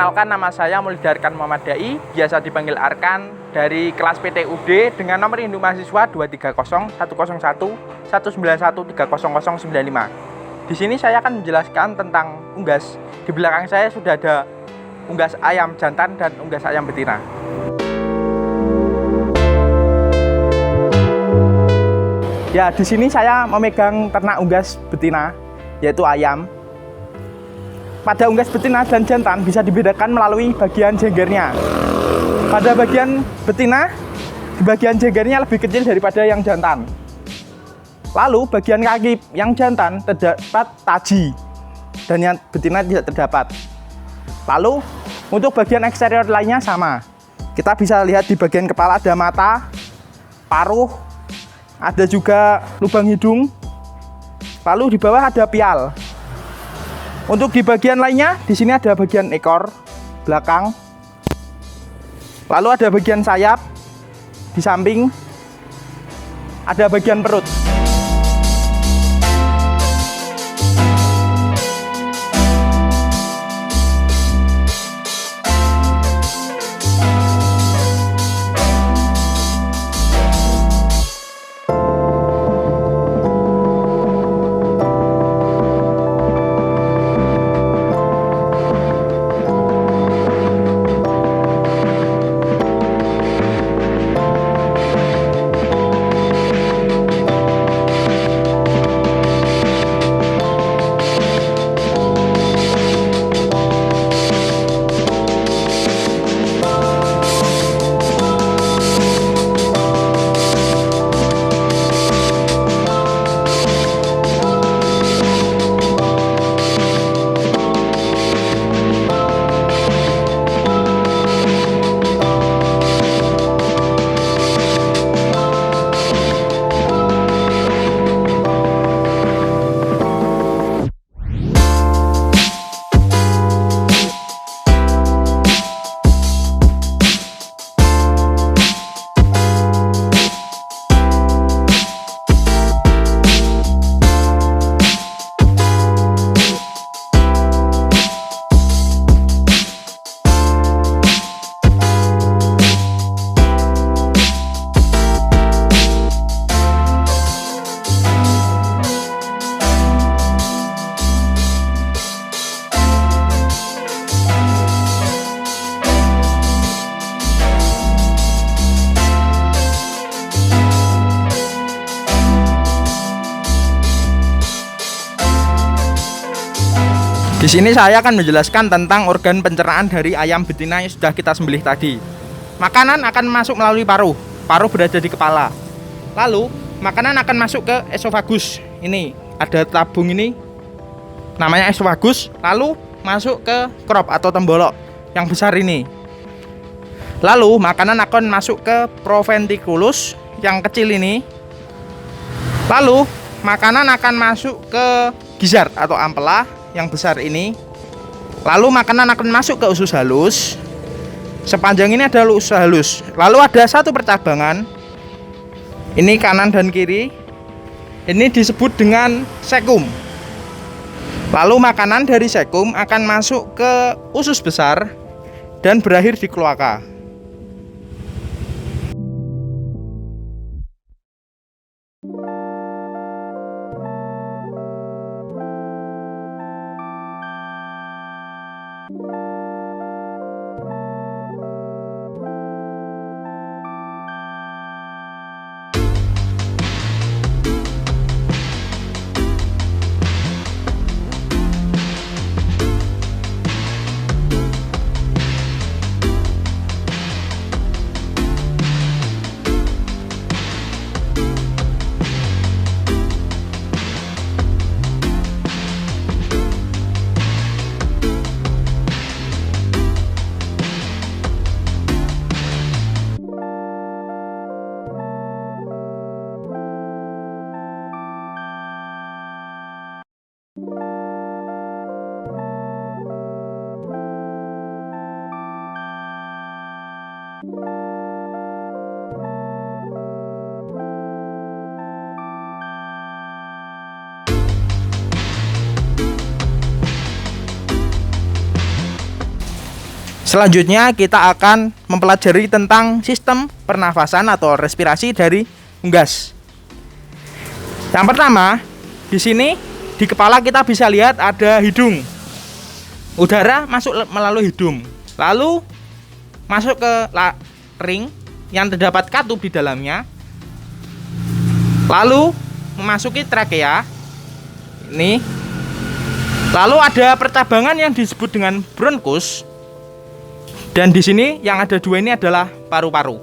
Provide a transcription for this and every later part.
Perkenalkan, nama saya Maulidi Arkan Muhammad Dai, biasa dipanggil Arkan, dari kelas PTUD dengan nomor induk mahasiswa 230-101-191-30095. Di sini saya akan menjelaskan tentang unggas. Di belakang saya sudah ada unggas ayam jantan dan unggas ayam betina. Ya, di sini saya memegang ternak unggas betina, yaitu ayam. Pada unggas betina dan jantan bisa dibedakan melalui bagian jenggernya. Pada bagian betina, bagian jenggernya lebih kecil daripada yang jantan. Lalu bagian kaki yang jantan terdapat taji dan yang betina tidak terdapat. Lalu untuk bagian eksterior lainnya sama. Kita bisa lihat di bagian kepala ada mata, paruh, ada juga lubang hidung. Lalu di bawah ada pial. Untuk di bagian lainnya, di sini ada bagian ekor belakang. Lalu ada bagian sayap di samping. Ada bagian perut. Di sini saya akan menjelaskan tentang organ pencernaan dari ayam betina yang sudah kita sembelih tadi. Makanan akan masuk melalui paruh. Paruh berada di kepala. Lalu, makanan akan masuk ke esofagus. Ini, ada tabung ini, namanya esofagus. Lalu, masuk ke crop atau tembolok yang besar ini. Lalu, makanan akan masuk ke proventriculus yang kecil ini. Lalu, makanan akan masuk ke gizzard atau ampela yang besar ini. Lalu makanan akan masuk ke usus halus. Sepanjang ini ada usus halus. Lalu ada satu percabangan. Ini kanan dan kiri. Ini disebut dengan sekum. Lalu makanan dari sekum akan masuk ke usus besar dan berakhir di kloaka. Selanjutnya kita akan mempelajari tentang sistem pernafasan atau respirasi dari unggas. Yang pertama, di sini di kepala kita bisa lihat ada hidung. Udara masuk melalui hidung, lalu masuk ke ring yang terdapat katup di dalamnya, lalu memasuki trakea ini. Lalu ada percabangan yang disebut dengan bronkus. Dan di sini yang ada dua ini adalah paru-paru.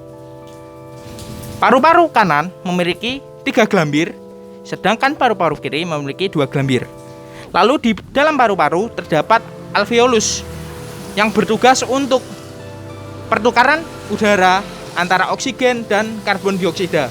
Paru-paru kanan memiliki 3 gelambir, sedangkan paru-paru kiri memiliki 2 gelambir. Lalu di dalam paru-paru terdapat alveolus yang bertugas untuk pertukaran udara antara oksigen dan karbon dioksida.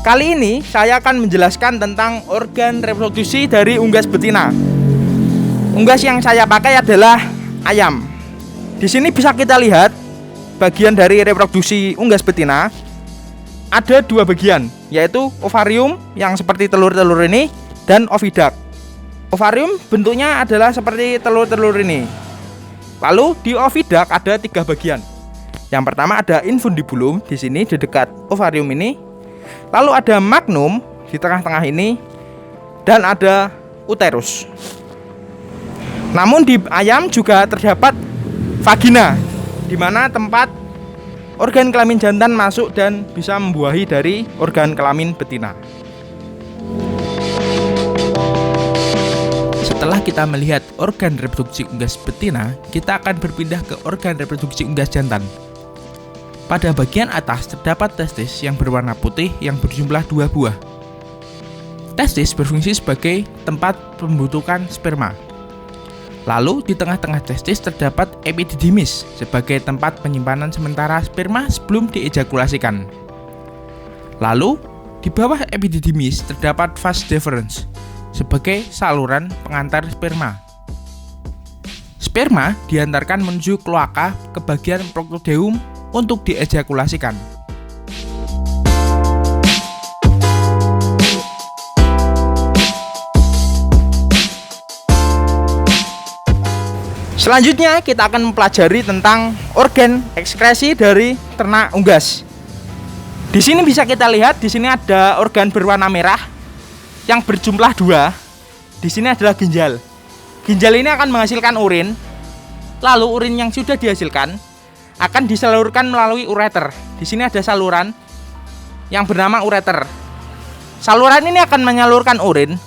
Kali ini saya akan menjelaskan tentang organ reproduksi dari unggas betina. Unggas yang saya pakai adalah ayam. Di sini bisa kita lihat bagian dari reproduksi unggas betina ada 2 bagian, yaitu ovarium yang seperti telur-telur ini dan oviduct. Ovarium bentuknya adalah seperti telur-telur ini. Lalu di oviduct ada 3 bagian. Yang pertama ada infundibulum di sini di dekat ovarium ini. Lalu ada magnum di tengah-tengah ini, dan ada uterus. Namun di ayam juga terdapat vagina, di mana tempat organ kelamin jantan masuk dan bisa membuahi dari organ kelamin betina. Setelah kita melihat organ reproduksi unggas betina, kita akan berpindah ke organ reproduksi unggas jantan. Pada bagian atas terdapat testis yang berwarna putih yang berjumlah 2 buah. Testis berfungsi sebagai tempat pembentukan sperma. Lalu di tengah-tengah testis terdapat epididymis sebagai tempat penyimpanan sementara sperma sebelum diejakulasikan. Lalu di bawah epididymis terdapat vas deferens sebagai saluran pengantar sperma. Sperma diantarkan menuju kloaka ke bagian proctodeum untuk diejakulasikan. Selanjutnya kita akan mempelajari tentang organ ekskresi dari ternak unggas. Di sini bisa kita lihat, di sini ada organ berwarna merah yang berjumlah 2. Di sini adalah ginjal. Ginjal ini akan menghasilkan urin. Lalu urin yang sudah dihasilkan akan disalurkan melalui ureter. Di sini ada saluran yang bernama ureter. Saluran ini akan menyalurkan urin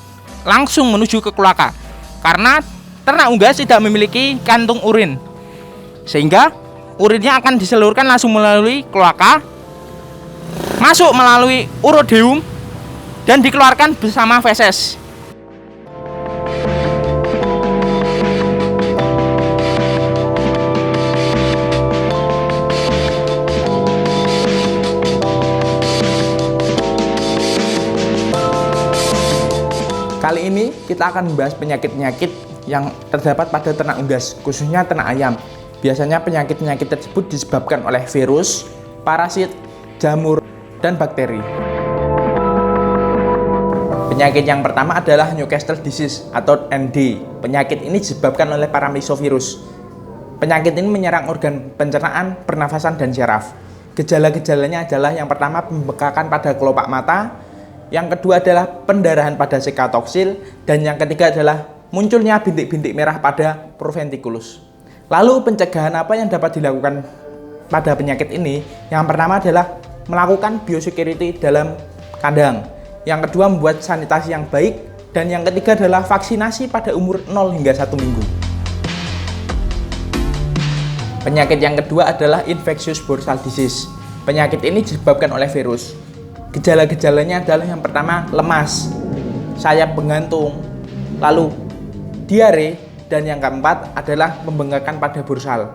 langsung menuju ke kloaka. Karena ternak unggas tidak memiliki kantung urin, sehingga urinnya akan disalurkan langsung melalui kloaka, masuk melalui urodeum, dan dikeluarkan bersama feses. Kali ini kita akan membahas penyakit-penyakit yang terdapat pada ternak unggas, khususnya ternak ayam. Biasanya penyakit-penyakit tersebut disebabkan oleh virus, parasit, jamur, dan bakteri. Penyakit yang pertama adalah Newcastle disease atau ND. Penyakit ini disebabkan oleh paramyxovirus. Penyakit ini menyerang organ pencernaan, pernafasan, dan syaraf. Gejala-gejalanya adalah yang pertama pembekakan pada kelopak mata, yang kedua adalah pendarahan pada sekatoksil, dan yang ketiga adalah munculnya bintik-bintik merah pada proventriculus. Lalu pencegahan apa yang dapat dilakukan pada penyakit ini? Yang pertama adalah melakukan biosecurity dalam kandang. Yang kedua membuat sanitasi yang baik, dan yang ketiga adalah vaksinasi pada umur 0 hingga 1 minggu. Penyakit yang kedua adalah infectious bursal disease. Penyakit ini disebabkan oleh virus. Gejala-gejalanya adalah yang pertama lemas, sayap menggantung, lalu diare, dan yang keempat adalah pembengkakan pada dorsal.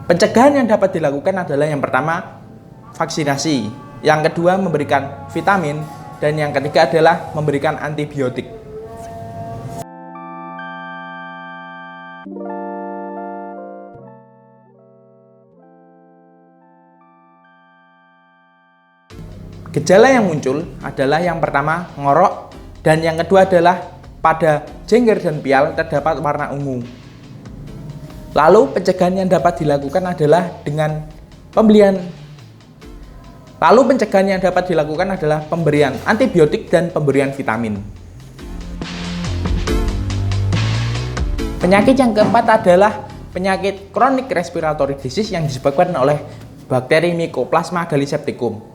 Pencegahan yang dapat dilakukan adalah yang pertama vaksinasi, yang kedua memberikan vitamin, dan yang ketiga adalah memberikan antibiotik. Gejala yang muncul adalah yang pertama ngorok, dan yang kedua adalah pada jengger dan pial terdapat warna ungu. Lalu pencegahan yang dapat dilakukan adalah pemberian antibiotik dan pemberian vitamin. Penyakit yang keempat adalah penyakit chronic respiratory disease yang disebabkan oleh bakteri Mycoplasma gallisepticum.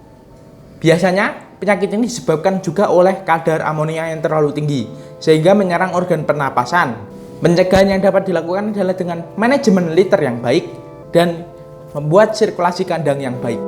Biasanya penyakit ini disebabkan juga oleh kadar amonia yang terlalu tinggi sehingga menyerang organ pernapasan. Pencegahan yang dapat dilakukan adalah dengan manajemen liter yang baik dan membuat sirkulasi kandang yang baik.